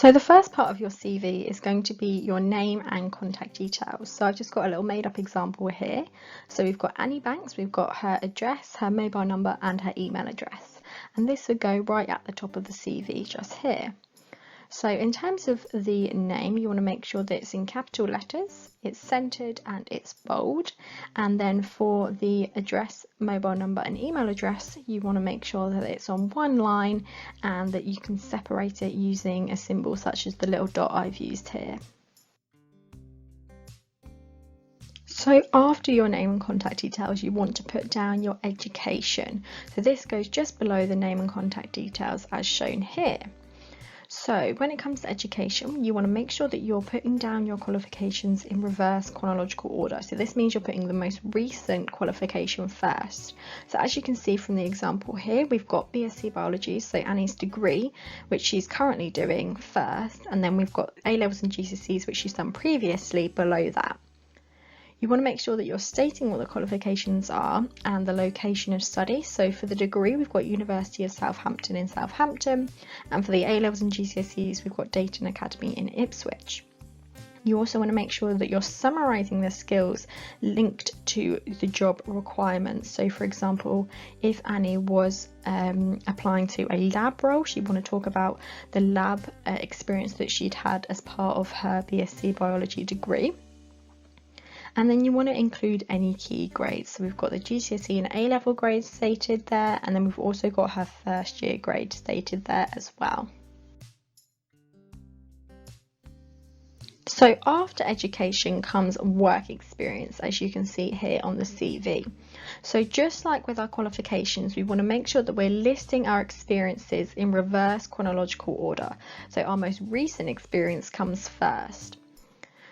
So the first part of your CV is going to be your name and contact details. So I've just got a little made up example here. So we've got Annie Banks, we've got her address, her mobile number and her email address. And this would go right at the top of the CV just here. So in terms of the name, you want to make sure that it's in capital letters, it's centered and it's bold. And then for the address, mobile number and email address, you want to make sure that it's on one line and that you can separate it using a symbol such as the little dot I've used here. So after your name and contact details, you want to put down your education. So this goes just below the name and contact details as shown here. So when it comes to education, you want to make sure that you're putting down your qualifications in reverse chronological order. So this means you're putting the most recent qualification first. So as you can see from the example here, we've got BSc Biology, so Annie's degree, which she's currently doing first, and then we've got A-levels and GCSEs, which she's done previously below that. You want to make sure that you're stating what the qualifications are and the location of study. So for the degree, we've got University of Southampton in Southampton, and for the A-levels and GCSEs, we've got Dayton Academy in Ipswich. You also want to make sure that you're summarising the skills linked to the job requirements. So for example, if Annie was applying to a lab role, she'd want to talk about the lab experience that she'd had as part of her BSc Biology degree. And then you want to include any key grades. So we've got the GCSE and A-level grades stated there, and then we've also got her first year grade stated there as well. So after education comes work experience, as you can see here on the CV. So just like with our qualifications, we want to make sure that we're listing our experiences in reverse chronological order. So our most recent experience comes first.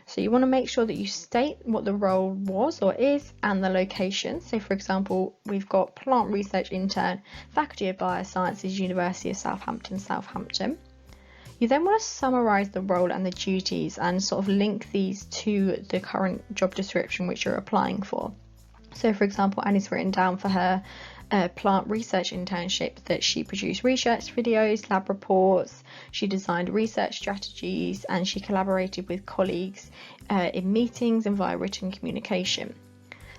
So you want to make sure that you state what the role was or is and the location. So for example, we've got plant research intern, Faculty of Biosciences, University of Southampton, Southampton. You then want to summarise the role and the duties and sort of link these to the current job description which you're applying for. So for example, Annie's written down for her plant research internship that she produced research videos, lab reports, she designed research strategies, and she collaborated with colleagues in meetings and via written communication.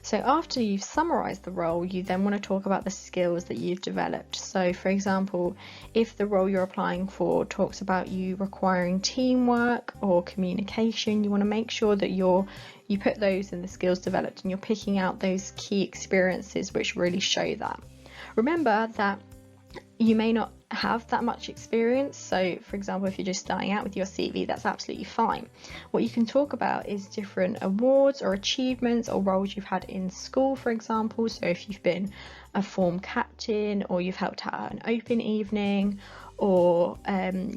So after you've summarised the role, you then want to talk about the skills that you've developed. So for example, if the role you're applying for talks about you requiring teamwork or communication, you want to make sure that you put those in the skills developed and you're picking out those key experiences which really show that. Remember that you may not have that much experience, so for example, if you're just starting out with your CV, that's absolutely fine. What you can talk about is different awards or achievements or roles you've had in school, for example. So if you've been a form captain, or you've helped out an open evening, or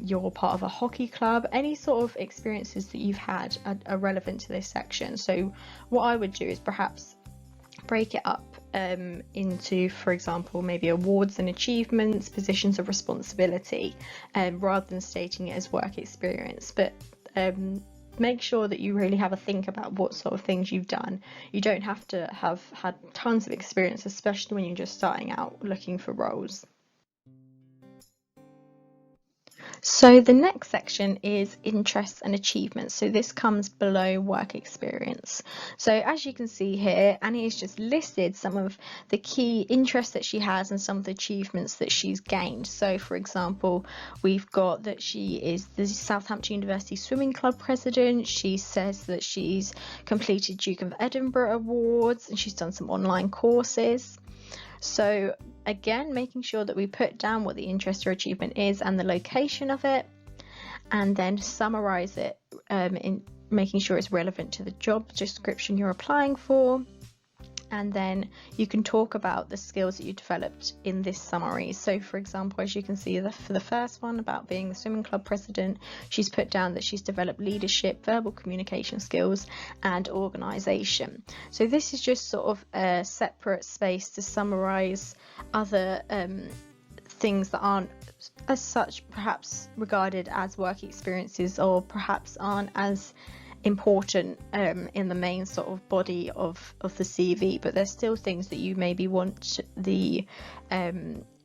you're part of a hockey club, any sort of experiences that you've had are relevant to this section. So what I would do is perhaps break it up into, for example, maybe awards and achievements, positions of responsibility, rather than stating it as work experience. But make sure that you really have a think about what sort of things you've done. You don't have to have had tons of experience, especially when you're just starting out looking for roles. So the next section is interests and achievements. So this comes below work experience. So as you can see here, Annie has just listed some of the key interests that she has and some of the achievements that she's gained. So for example, we've got that she is the Southampton University Swimming Club president. She says that she's completed Duke of Edinburgh Awards and she's done some online courses. So again, making sure that we put down what the interest or achievement is and the location of it, and then summarize it in making sure it's relevant to the job description you're applying for. And then you can talk about the skills that you developed in this summary. So for example, as you can see, for the first one about being the swimming club president, she's put down that she's developed leadership, verbal communication skills and organisation. So this is just sort of a separate space to summarise other things that aren't as such perhaps regarded as work experiences, or perhaps aren't as important in the main sort of body of the CV, but there's still things that you maybe want the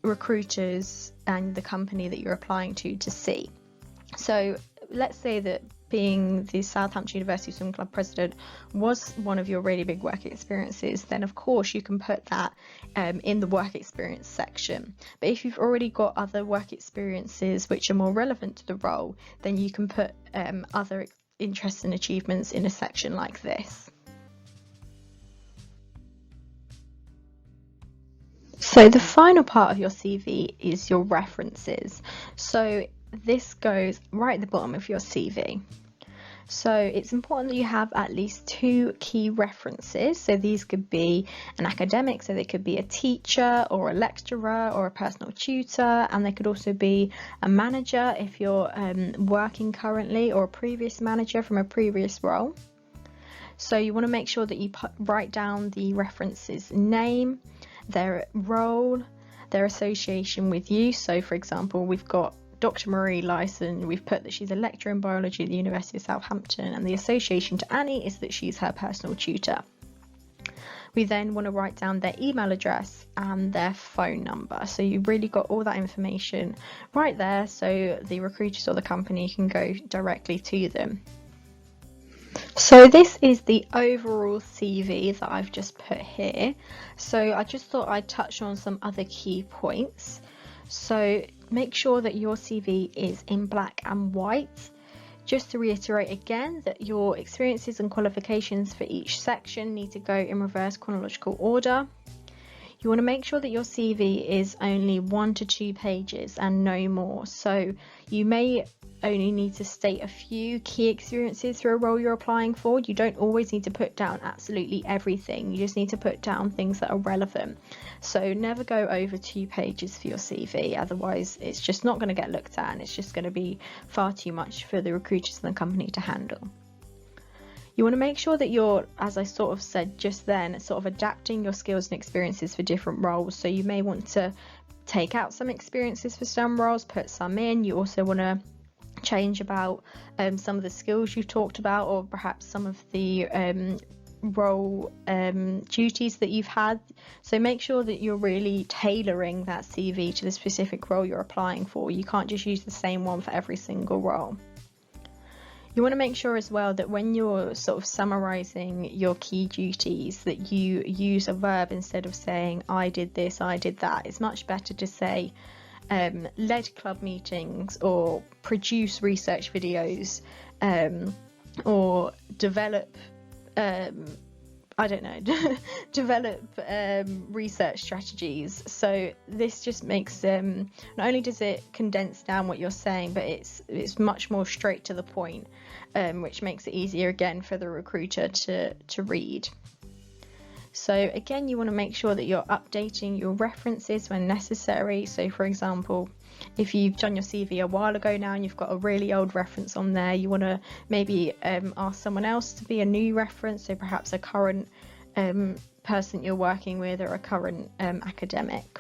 recruiters and the company that you're applying to see. So let's say that being the Southampton University Swim Club president was one of your really big work experiences, then of course you can put that in the work experience section. But if you've already got other work experiences which are more relevant to the role, then you can put other interests and achievements in a section like this. So the final part of your CV is your references. So this goes right at the bottom of your CV. So it's important that you have at least 2 key references. So these could be an academic, so they could be a teacher or a lecturer or a personal tutor, and they could also be a manager if you're working currently, or a previous manager from a previous role. So you want to make sure that you write down the reference's name, their role, their association with you. So for example, we've got Dr. Marie Lyson, we've put that she's a lecturer in biology at the University of Southampton, and the association to Annie is that she's her personal tutor. We then want to write down their email address and their phone number. So you've really got all that information right there, so the recruiters or the company can go directly to them. So this is the overall CV that I've just put here. So I just thought I'd touch on some other key points. So make sure that your CV is in black and white. Just to reiterate again that your experiences and qualifications for each section need to go in reverse chronological order. You want to make sure that your CV is only 1 to 2 pages and no more. So you may only need to state a few key experiences for a role you're applying for. You don't always need to put down absolutely everything. You just need to put down things that are relevant. So never go over 2 pages for your CV, otherwise it's just not going to get looked at and it's just going to be far too much for the recruiters and the company to handle. You want to make sure that you're, as I sort of said just then, sort of adapting your skills and experiences for different roles. So you may want to take out some experiences for some roles, put some in. You also want to change about some of the skills you talked about, or perhaps some of the role duties that you've had. So make sure that you're really tailoring that CV to the specific role you're applying for. You can't just use the same one for every single role. You want to make sure as well that when you're sort of summarising your key duties, that you use a verb instead of saying I did this, I did that. It's much better to say led club meetings, or produce research videos, or develop develop research strategies. So this just makes not only does it condense down what you're saying, but it's much more straight to the point, which makes it easier again for the recruiter to read. So again, you want to make sure that you're updating your references when necessary. So for example, if you've done your CV a while ago now and you've got a really old reference on there, you want to maybe ask someone else to be a new reference, so perhaps a current person you're working with, or a current academic.